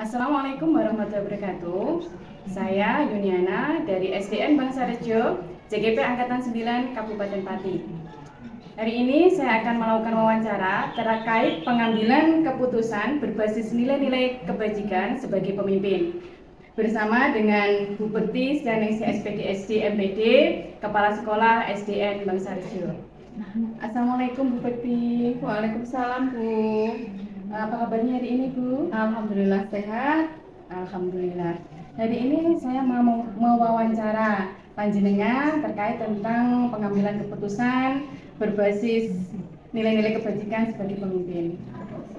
Assalamualaikum warahmatullahi wabarakatuh. Saya Yuniana dari SDN Bangsa Rejo, JGP Angkatan 9 Kabupaten Pati. Hari ini saya akan melakukan wawancara terkait pengambilan keputusan berbasis nilai-nilai kebajikan sebagai pemimpin. Bersama dengan Bu Bekti Syaningsih SPD SD MPD, Kepala Sekolah SDN Bangsa Rejo. Assalamualaikum Bu Bekti. Waalaikumsalam Bu. Apa kabarnya hari ini Bu? Alhamdulillah sehat. Alhamdulillah. Hari ini saya mau mewawancara panjenengan terkait tentang pengambilan keputusan berbasis nilai-nilai kebajikan sebagai pemimpin.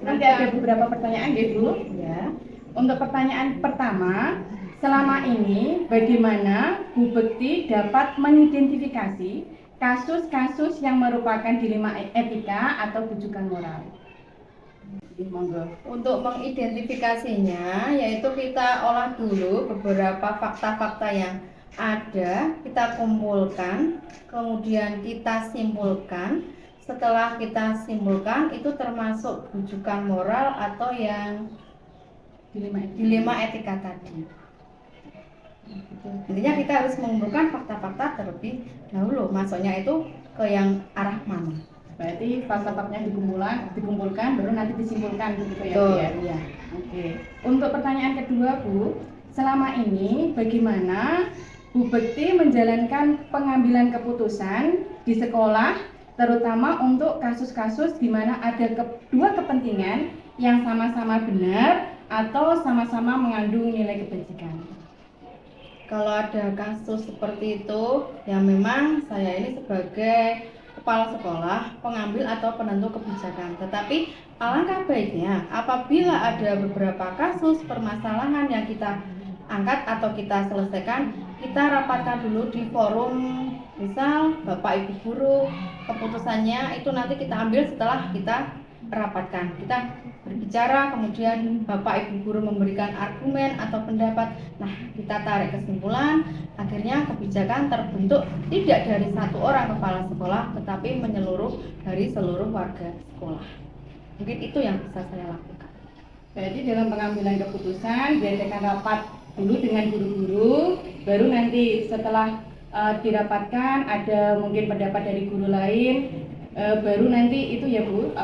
Nanti ada beberapa pertanyaan ya Bu. Ya. Untuk pertanyaan pertama, selama ini bagaimana Bu Bekti dapat mengidentifikasi kasus-kasus yang merupakan dilema etika atau bujukan moral? Untuk mengidentifikasinya, yaitu kita olah dulu beberapa fakta-fakta yang ada, kita kumpulkan, kemudian kita simpulkan. Setelah kita simpulkan, itu termasuk bujukan moral atau yang dilema etika tadi. Intinya kita harus mengumpulkan fakta-fakta terlebih dahulu, masuknya itu ke yang arah mana. Berarti fakta-faktanya dikumpulkan baru nanti disimpulkan begitu ya Bu ya? Iya. Oke. Untuk pertanyaan kedua Bu, selama ini bagaimana Bu Bekti menjalankan pengambilan keputusan di sekolah, terutama untuk kasus-kasus di mana ada dua kepentingan yang sama-sama benar atau sama-sama mengandung nilai kebajikan? Kalau ada kasus seperti itu, ya memang saya ini sebagai kepala sekolah, pengambil atau penentu kebijakan. Tetapi alangkah baiknya apabila ada beberapa kasus permasalahan yang kita angkat atau kita selesaikan, kita rapatkan dulu di forum, misal Bapak Ibu Guru, keputusannya itu nanti kita ambil setelah kita rapatkan. Kita berbicara, kemudian Bapak Ibu Guru memberikan argumen atau pendapat. Nah, kita tarik kesimpulan, akhirnya kebijakan terbentuk tidak dari satu orang kepala sekolah, tetapi menyeluruh dari seluruh warga sekolah. Mungkin itu yang bisa saya lakukan. Berarti dalam pengambilan keputusan diadakan rapat dulu dengan guru-guru, baru nanti setelah dirapatkan ada mungkin pendapat dari guru lain, baru nanti itu ya Bu,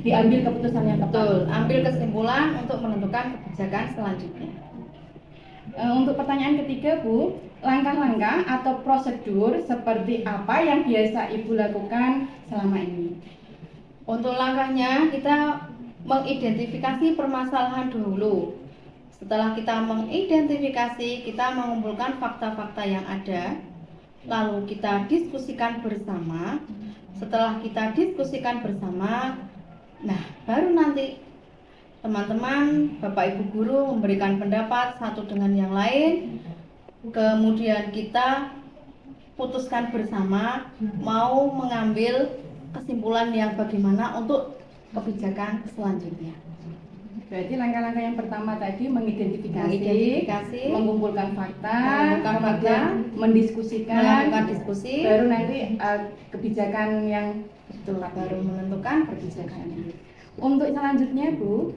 diambil keputusan yang tepat. Betul, ambil kesimpulan untuk menentukan kebijakan selanjutnya. Untuk pertanyaan ketiga Bu, langkah-langkah atau prosedur seperti apa yang biasa Ibu lakukan selama ini? Untuk langkahnya kita mengidentifikasi permasalahan dulu. Setelah kita mengidentifikasi, kita mengumpulkan fakta-fakta yang ada, lalu kita diskusikan bersama. Setelah kita diskusikan bersama, nah baru nanti teman-teman, Bapak Ibu Guru memberikan pendapat satu dengan yang lain. Kemudian kita putuskan bersama mau mengambil kesimpulan yang bagaimana untuk kebijakan selanjutnya. Berarti langkah-langkah yang pertama tadi mengidentifikasi, mengumpulkan fakta, kemudian melakukan diskusi, baru nanti kebijakan yang tepat, baru menentukan kebijakan. Untuk selanjutnya Bu,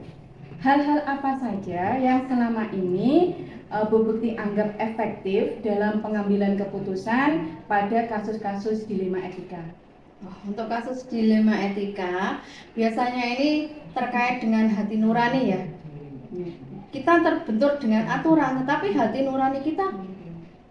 hal-hal apa saja yang selama ini Bu Bekti anggap efektif dalam pengambilan keputusan pada kasus-kasus dilema etika? Untuk kasus dilema etika, biasanya ini terkait dengan hati nurani ya. Kita terbentur dengan aturan, tetapi hati nurani kita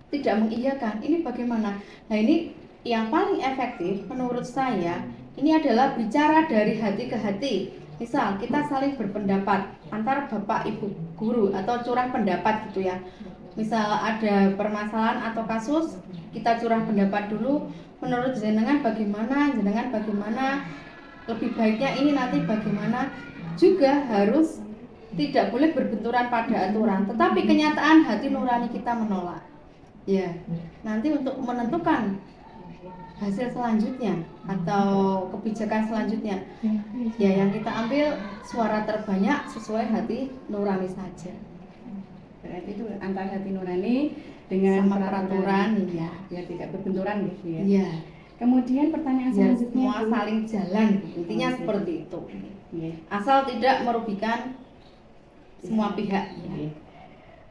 tidak mengiyakan. Ini bagaimana? Nah, ini yang paling efektif menurut saya, ini adalah bicara dari hati ke hati. Misal kita saling berpendapat antara Bapak Ibu Guru atau curah pendapat gitu ya. Misal ada permasalahan atau kasus, kita curah pendapat dulu. Menurut jenengan bagaimana, lebih baiknya ini nanti bagaimana. Juga harus tidak boleh berbenturan pada aturan, tetapi kenyataan hati nurani kita menolak. Ya, nanti untuk menentukan hasil selanjutnya atau kebijakan selanjutnya, ya yang kita ambil suara terbanyak sesuai hati nurani saja. Berarti itu antara hati nurani dengan peraturan, ya, biar tidak berbenturan gitu ya. Iya. Kemudian pertanyaan Ya, selanjutnya semua saling jalan, intinya seperti itu. Asal tidak merugikan semua pihak.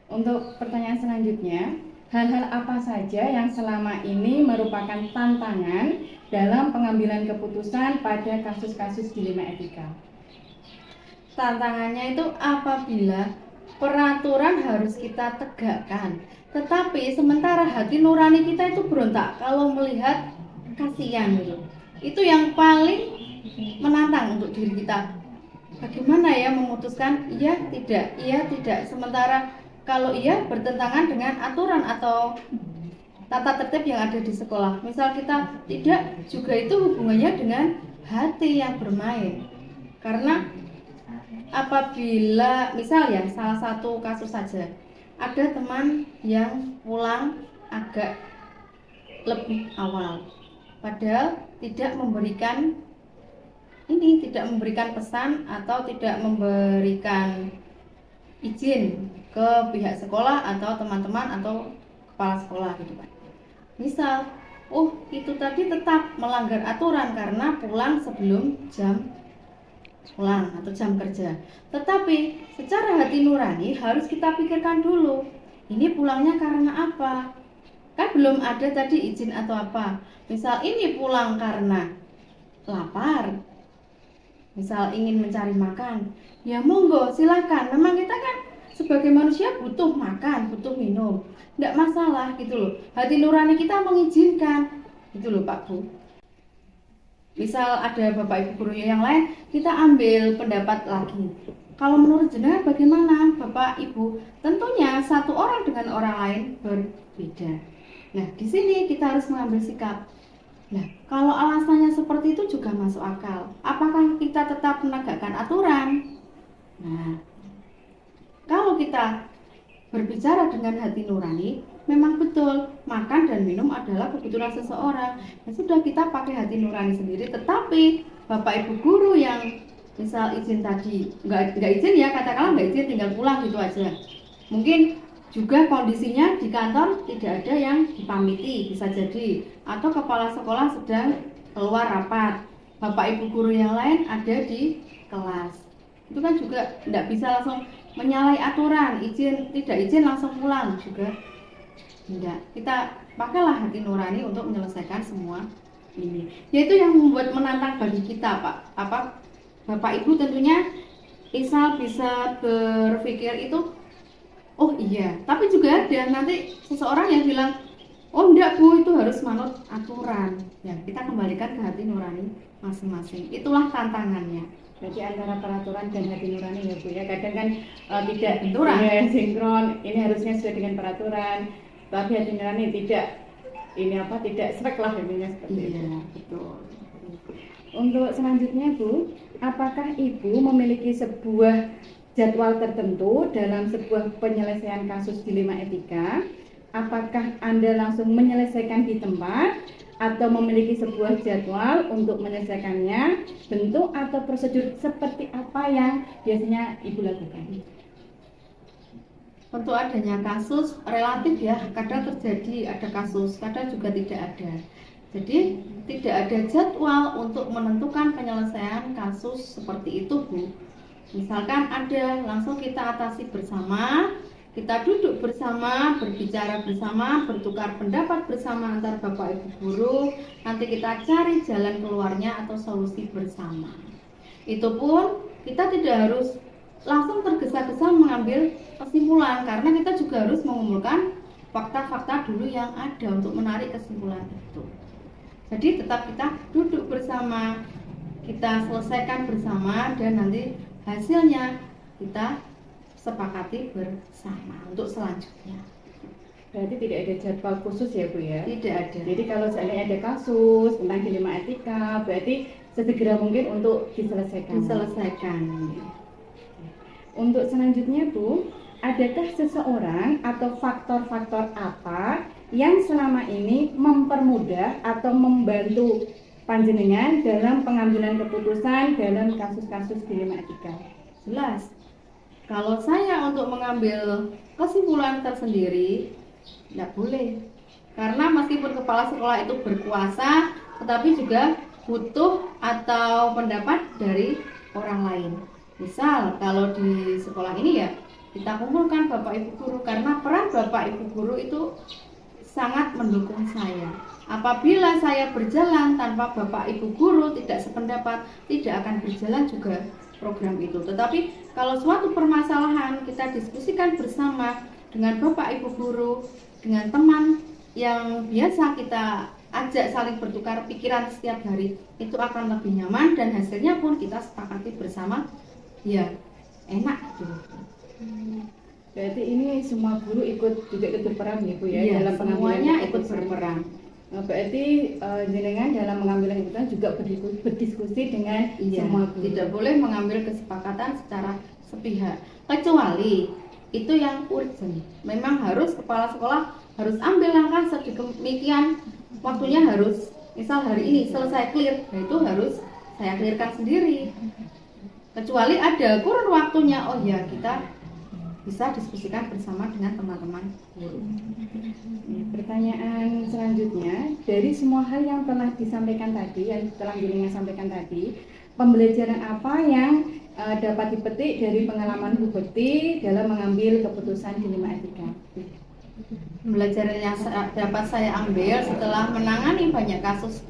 Untuk pertanyaan selanjutnya, hal-hal apa saja yang selama ini merupakan tantangan dalam pengambilan keputusan pada kasus-kasus dilema etika? Tantangannya itu apabila peraturan harus kita tegakkan, tetapi sementara hati nurani kita itu berontak kalau melihat kasihan gitu. Itu yang paling menantang untuk diri kita. Bagaimana ya memutuskan iya tidak. Sementara kalau iya bertentangan dengan aturan atau tata tertib yang ada di sekolah. Misal kita tidak, juga itu hubungannya dengan hati yang bermain. Karena apabila misal ya salah satu kasus saja, ada teman yang pulang agak lebih awal, padahal tidak memberikan pesan atau tidak memberikan izin ke pihak sekolah atau teman-teman atau kepala sekolah gitu kan. Misal, itu tadi tetap melanggar aturan karena pulang sebelum jam pulang atau jam kerja. Tetapi secara hati nurani harus kita pikirkan dulu, ini pulangnya karena apa? Kan belum ada tadi izin atau apa. Misal ini pulang karena lapar, misal ingin mencari makan, ya monggo silakan. Memang kita kan sebagai manusia butuh makan, butuh minum, tidak masalah gitu loh. Hati nurani kita mengizinkan gitu loh Pak Bu. Misal ada Bapak Ibu guru yang lain, kita ambil pendapat lagi. Kalau menurut jenengan bagaimana Bapak Ibu? Tentunya satu orang dengan orang lain berbeda. Nah, di sini kita harus mengambil sikap. Nah, kalau alasannya seperti itu juga masuk akal. Apakah kita tetap menegakkan aturan? Nah, kalau kita berbicara dengan hati nurani, memang betul makan dan minum adalah kebutuhan seseorang. Ya sudah, kita pakai hati nurani sendiri. Tetapi Bapak Ibu guru yang misal izin tadi nggak izin ya, katakanlah nggak izin tinggal pulang gitu aja. Mungkin juga kondisinya di kantor tidak ada yang dipamiti, bisa jadi, atau kepala sekolah sedang keluar rapat, Bapak Ibu guru yang lain ada di kelas. Itu kan juga tidak bisa langsung menyalahi aturan, izin tidak izin langsung pulang juga tidak. Kita pakailah hati nurani untuk menyelesaikan semua ini. Yaitu yang membuat menantang bagi kita, Bapak Ibu tentunya bisa berpikir itu, oh iya, tapi juga ada nanti seseorang yang bilang, oh enggak Bu, itu harus manut aturan. Ya, kita kembalikan ke hati nurani masing-masing. Itulah tantangannya. Jadi antara peraturan dan hati nurani ya Bu ya. Kadang kan tidak benturan, sinkron. Ini harusnya sesuai dengan peraturan, tapi hati nurani tidak srek lah intinya seperti itu. Iya, betul. Untuk selanjutnya Bu, apakah Ibu memiliki sebuah jadwal tertentu dalam sebuah penyelesaian kasus dilema etika? Apakah Anda langsung menyelesaikan di tempat atau memiliki sebuah jadwal untuk menyelesaikannya? Bentuk atau prosedur seperti apa yang biasanya Ibu lakukan? Untuk adanya kasus relatif ya, kadang terjadi ada kasus, kadang juga tidak ada. Jadi tidak ada jadwal untuk menentukan penyelesaian kasus seperti itu Bu. Misalkan ada, langsung kita atasi bersama, kita duduk bersama, berbicara bersama, bertukar pendapat bersama antar Bapak Ibu guru, nanti kita cari jalan keluarnya atau solusi bersama. Itu pun kita tidak harus langsung tergesa-gesa mengambil kesimpulan, karena kita juga harus mengumpulkan fakta-fakta dulu yang ada untuk menarik kesimpulan itu. Jadi tetap kita duduk bersama, kita selesaikan bersama, dan nanti hasilnya kita sepakati bersama untuk selanjutnya. Berarti tidak ada jadwal khusus ya Bu ya? Tidak ada. Jadi kalau seandainya ada kasus tentang dilema etika, berarti sesegera mungkin untuk diselesaikan. Untuk selanjutnya Bu, adakah seseorang atau faktor-faktor apa yang selama ini mempermudah atau membantu panjenengan dalam pengambilan keputusan dalam kasus-kasus dilema etika? Jelas. Kalau saya untuk mengambil kesimpulan tersendiri, tidak boleh. Karena meskipun kepala sekolah itu berkuasa, tetapi juga butuh atau pendapat dari orang lain. Misal kalau di sekolah ini ya kita kumpulkan Bapak Ibu guru, karena peran Bapak Ibu guru itu sangat mendukung saya. Apabila saya berjalan tanpa Bapak Ibu guru tidak sependapat, tidak akan berjalan juga program itu. Tetapi kalau suatu permasalahan kita diskusikan bersama dengan Bapak Ibu guru, dengan teman yang biasa kita ajak saling bertukar pikiran setiap hari, itu akan lebih nyaman dan hasilnya pun kita sepakati bersama, ya enak gitu. Berarti ini semua guru juga ikut berperan ya Bu ya, Iya, dalam pengambilan semuanya ikut keputusan. berperan. Berarti jenengan dalam mengambil keputusan juga berdiskusi dengan semua guru. Tidak boleh mengambil kesepakatan secara sepihak, kecuali itu yang urgent. Memang harus kepala sekolah harus ambil langkah sedemikian, waktunya harus, misal hari ini selesai clear, nah itu harus saya clearkan sendiri. Kecuali ada kurun waktunya, oh ya kita bisa diskusikan bersama dengan teman-teman guru. Ya, pertanyaan selanjutnya, dari semua hal yang telah disampaikan tadi, yang telah jenengan sampaikan tadi, pembelajaran apa yang dapat dipetik dari pengalaman Bu Bekti dalam mengambil keputusan dilema etika? Pembelajaran yang dapat saya ambil setelah menangani banyak kasus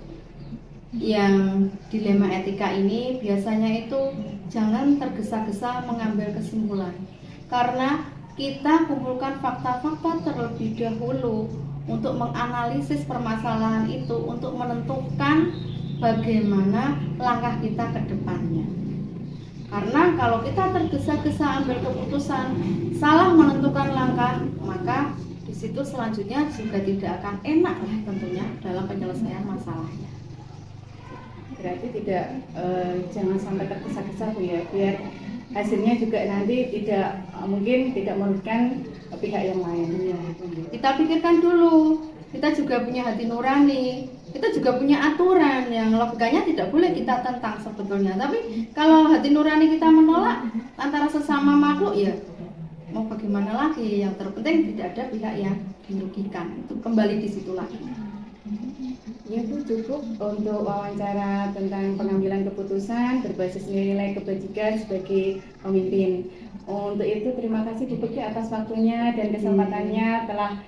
yang dilema etika ini, biasanya itu jangan tergesa-gesa mengambil kesimpulan, karena kita kumpulkan fakta-fakta terlebih dahulu untuk menganalisis permasalahan itu, untuk menentukan bagaimana langkah kita ke depannya. Karena kalau kita tergesa-gesa ambil keputusan, salah menentukan langkah, maka di situ selanjutnya juga tidak akan enak lah tentunya dalam penyelesaian masalahnya. Berarti jangan sampai tergesa-gesa Bu ya, biar hasilnya juga nanti mungkin tidak merugikan pihak yang lain. Ya, kita pikirkan dulu, kita juga punya hati nurani, kita juga punya aturan yang logikanya tidak boleh kita tentang sebetulnya. Tapi kalau hati nurani kita menolak antara sesama makhluk, ya mau bagaimana lagi? Yang terpenting tidak ada pihak yang dirugikan. Itu kembali di situ lagi. Ya Bu, cukup untuk wawancara tentang pengambilan keputusan berbasis nilai kebajikan sebagai pemimpin. Untuk itu terima kasih Bu Bekti atas waktunya dan kesempatannya telah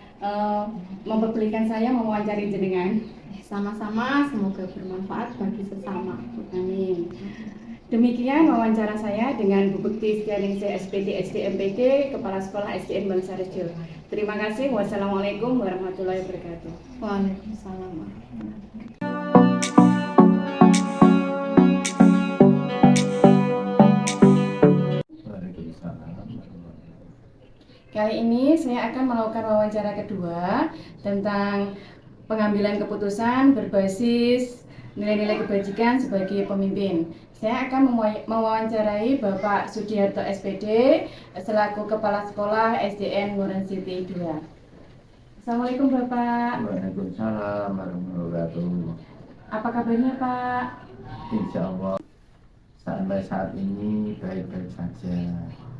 memperbolehkan saya mewawancari jenengan. Sama-sama, semoga bermanfaat bagi sesama. Amin. Demikian wawancara saya dengan Bu Bekti Setianingsih SPD SDMPG, Kepala Sekolah SDN Bangsa Rejo. Terima kasih. Wassalamualaikum warahmatullahi wabarakatuh. Waalaikumsalam. Kali ini saya akan melakukan wawancara kedua tentang pengambilan keputusan berbasis nilai-nilai kebajikan sebagai pemimpin. Saya akan mewawancarai Bapak Sudiarto SPD selaku Kepala Sekolah SDN Nguren City 2. Assalamualaikum Bapak. Waalaikumsalam warahmatullahi wabarakatuh. Apa kabarnya Pak? Insya Allah sampai saat ini baik-baik saja.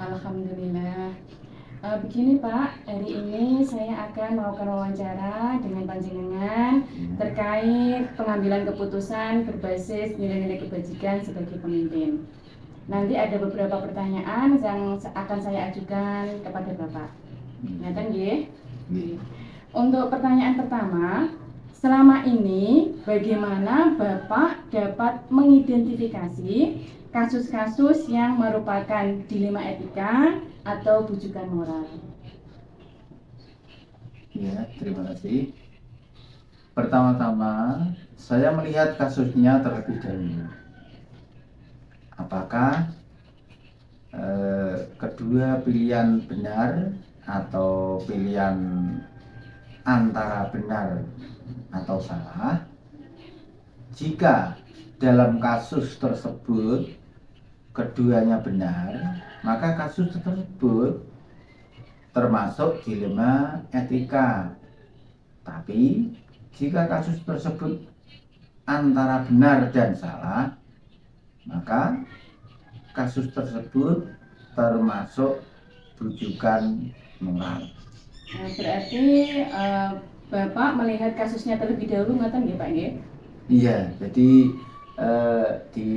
Alhamdulillah. Begini Pak, hari ini saya akan melakukan wawancara dengan panjenengan terkait pengambilan keputusan berbasis nilai-nilai kebajikan sebagai pemimpin. Nanti ada beberapa pertanyaan yang akan saya ajukan kepada Bapak. Ngaten nggih? Untuk pertanyaan pertama, selama ini bagaimana Bapak dapat mengidentifikasi kasus-kasus yang merupakan dilema etika atau bujukan moral? Ya, terima kasih. Pertama-tama, saya melihat kasusnya terlebih dahulu. Apakah kedua pilihan benar atau pilihan antara benar atau salah? Jika dalam kasus tersebut keduanya benar, maka kasus tersebut termasuk dilema etika. Tapi jika kasus tersebut antara benar dan salah, maka kasus tersebut termasuk bujukan moral. Berarti Bapak melihat kasusnya terlebih dahulu, ngaten nggih Pak nggih? Iya, jadi di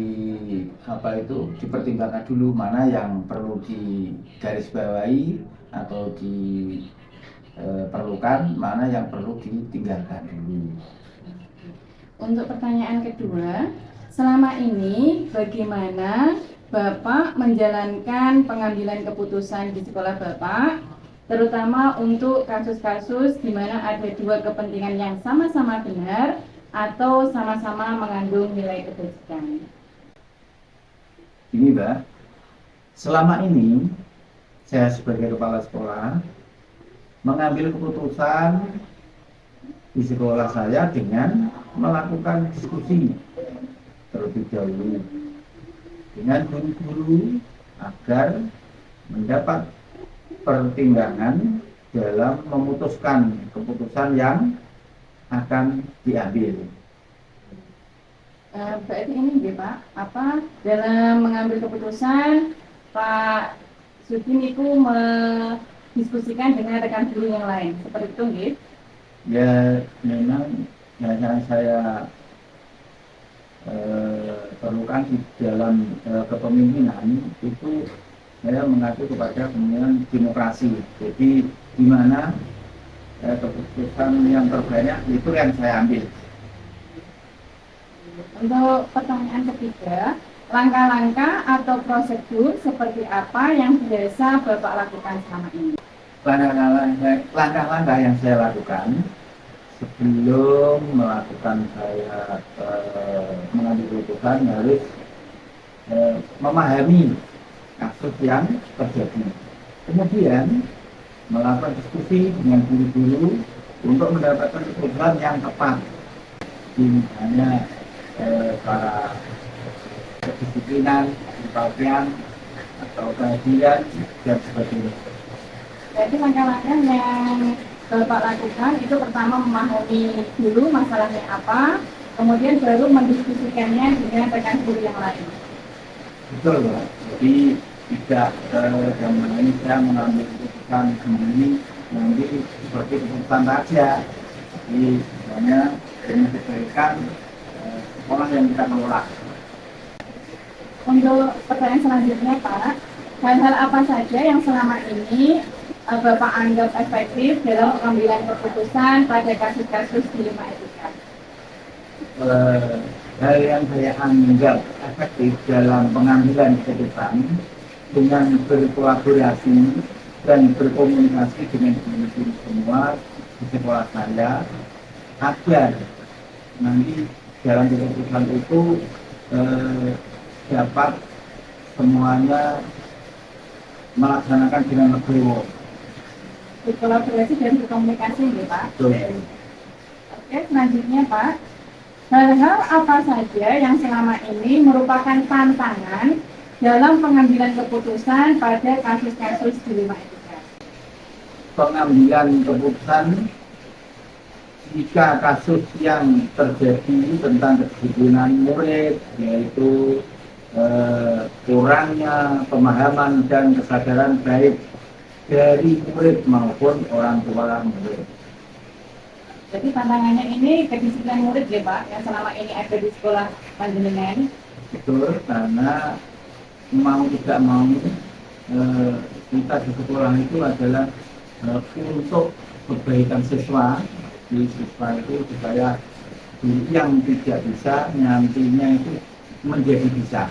apa itu dipertimbangkan dulu mana yang perlu digarisbawahi atau diperlukan, mana yang perlu ditinggalkan dulu. Untuk pertanyaan kedua, selama ini bagaimana Bapak menjalankan pengambilan keputusan di sekolah Bapak, terutama untuk kasus-kasus di mana ada dua kepentingan yang sama-sama benar atau sama-sama mengandung nilai kebajikan? Ini Mbak, selama ini saya sebagai kepala sekolah mengambil keputusan di sekolah saya dengan melakukan diskusi terlebih dahulu dengan guru-guru agar mendapat pertimbangan dalam memutuskan keputusan yang akan diambil. Berarti ini nggih, Pak, apa dalam mengambil keputusan Pak Sudin itu mendiskusikan dengan rekan guru yang lain, seperti itu nggih? Ya memang yang saya perlukan di dalam kepemimpinan itu saya mengacu kepada kepemimpinan demokrasi. Jadi di mana keputusan yang terbanyak itu yang saya ambil. Untuk pertanyaan ketiga, langkah-langkah atau prosedur seperti apa yang biasa Bapak lakukan selama ini? Langkah-langkah yang saya lakukan sebelum melakukan saya mengambil keputusan harus memahami kasus yang terjadi. Kemudian melakukan diskusi dengan guru-guru untuk mendapatkan keputusan yang tepat. Misalnya para kedisiplinan, pelatihan, atau kajian dan sebagainya. Jadi langkah-langkah yang Bapak lakukan itu pertama memahami dulu masalahnya apa, kemudian baru mendiskusikannya dengan rekan guru yang lain. Betul, Pak. Jadi tidak yang ini saya mengambil keputusan sendiri nanti seperti keputusan raja. Jadi misalnya menyesuaikan sekolah yang kita kelola. Untuk pertanyaan selanjutnya, Pak, hal-hal apa saja yang selama ini Bapak anggap efektif dalam pengambilan keputusan pada kasus-kasus dilema etika? Hal yang saya anggap efektif dalam pengambilan keputusan dengan berkolaborasi dan berkomunikasi dengan guru semua di sekolah saya agar nanti dalam keputusan itu dapat semuanya melaksanakan dengan legowo. Berkolaborasi dan berkomunikasi, ya, Pak. Betul. Oke, selanjutnya, Pak, hal-hal apa saja yang selama ini merupakan tantangan dalam pengambilan keputusan pada kasus-kasus dilema etika? Pengambilan keputusan jika kasus yang terjadi tentang kedisiplinan murid, yaitu kurangnya pemahaman dan kesadaran baik dari murid maupun orang tua murid. Jadi tantangannya ini kedisiplinan murid, ya, Pak, yang selama ini ada di sekolah panjenengan. Betul, karena mau tidak mau kita di sekolah itu adalah untuk kebaikan siswa. Di siswa itu supaya yang tidak bisa nantinya itu menjadi bisa.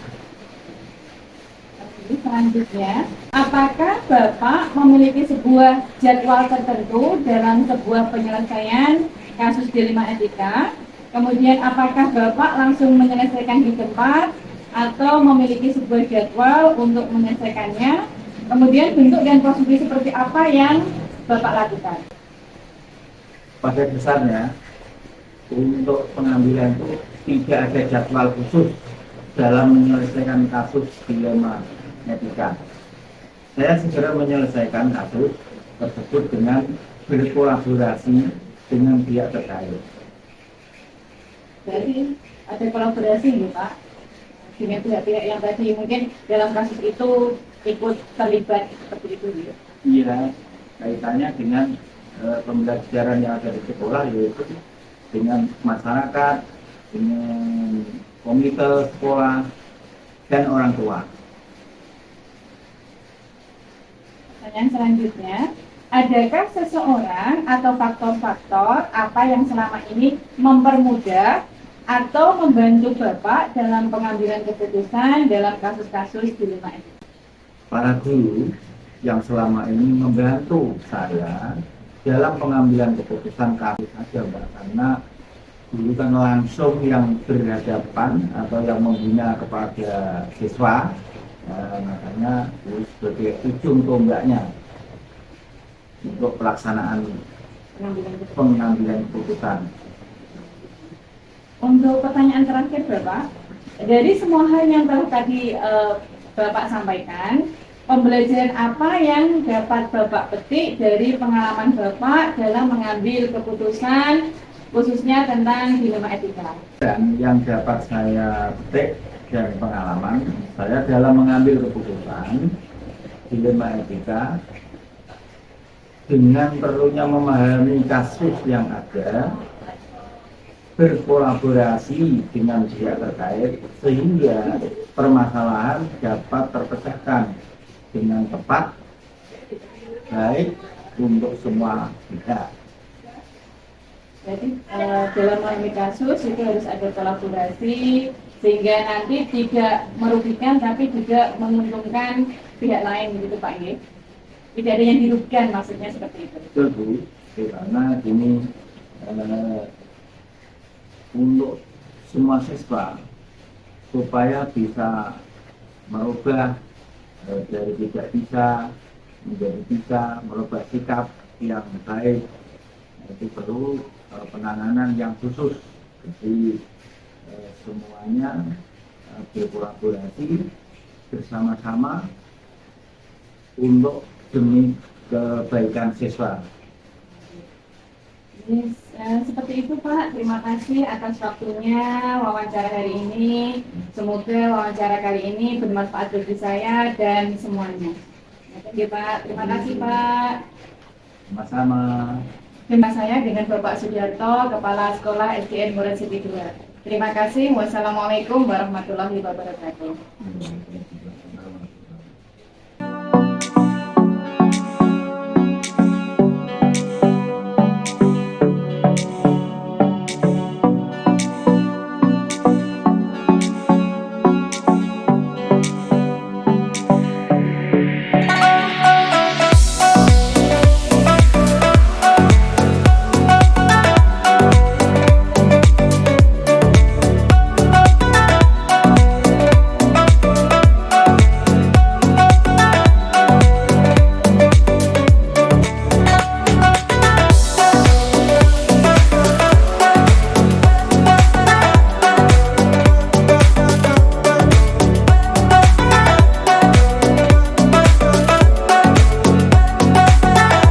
Selanjutnya, apakah Bapak memiliki sebuah jadwal tertentu dalam sebuah penyelesaian kasus dilema etika? Kemudian apakah Bapak langsung menyelesaikan di tempat atau memiliki sebuah jadwal untuk menyelesaikannya? Kemudian bentuk dan prosedur seperti apa yang Bapak lakukan? Pada dasarnya untuk pengambilan itu tidak ada jadwal khusus dalam menyelesaikan kasus dilema etika. Saya segera menyelesaikan kasus tersebut dengan berkolaborasi dengan pihak terkait. Berarti ada kolaborasi, nih, Pak, dengan pihak-pihak yang tadi mungkin dalam kasus itu ikut terlibat seperti itu, gitu. Iya, kaitannya dengan pembelajaran yang ada di sekolah, yaitu dengan masyarakat, dengan komite sekolah, dan orang tua. Pertanyaan selanjutnya, adakah seseorang atau faktor-faktor apa yang selama ini mempermudah atau membantu Bapak dalam pengambilan keputusan dalam kasus-kasus dilema etika? Para guru yang selama ini membantu saya dalam pengambilan keputusan kasus saja, Mbak, karena guru kan langsung yang berhadapan atau yang membina kepada siswa, makanya guru sebagai ujung tombaknya untuk pelaksanaan pengambilan keputusan. Untuk pertanyaan terakhir Bapak, dari semua hal yang telah tadi Bapak sampaikan, pembelajaran apa yang dapat Bapak petik dari pengalaman Bapak dalam mengambil keputusan khususnya tentang dilema etika? Dan yang dapat saya petik dari pengalaman saya dalam mengambil keputusan dilema etika, dengan perlunya memahami kasus yang ada, berkolaborasi dengan pihak terkait sehingga permasalahan dapat terpecahkan dengan tepat, baik untuk semua pihak. Jadi dalam mengambil kasus itu harus ada kolaborasi sehingga nanti tidak merugikan tapi juga menguntungkan pihak lain, begitu Pak Nggih. Tidak ada yang dirugikan, maksudnya seperti itu. Betul Bu, karena ini untuk semua siswa supaya bisa merubah dari tidak bisa menjadi bisa, merubah sikap yang baik, itu perlu penanganan yang khusus. Jadi semuanya berkolaborasi bersama-sama untuk demi kebaikan siswa. Yes, seperti itu Pak, terima kasih atas waktunya wawancara hari ini. Semoga wawancara kali ini bermanfaat bagi saya dan semuanya. Oke Pak, terima kasih Pak. Sama-sama. Terima saya dengan Bapak Sudarto, Kepala Sekolah SDN Murid City 2. Terima kasih. Wassalamualaikum warahmatullahi wabarakatuh.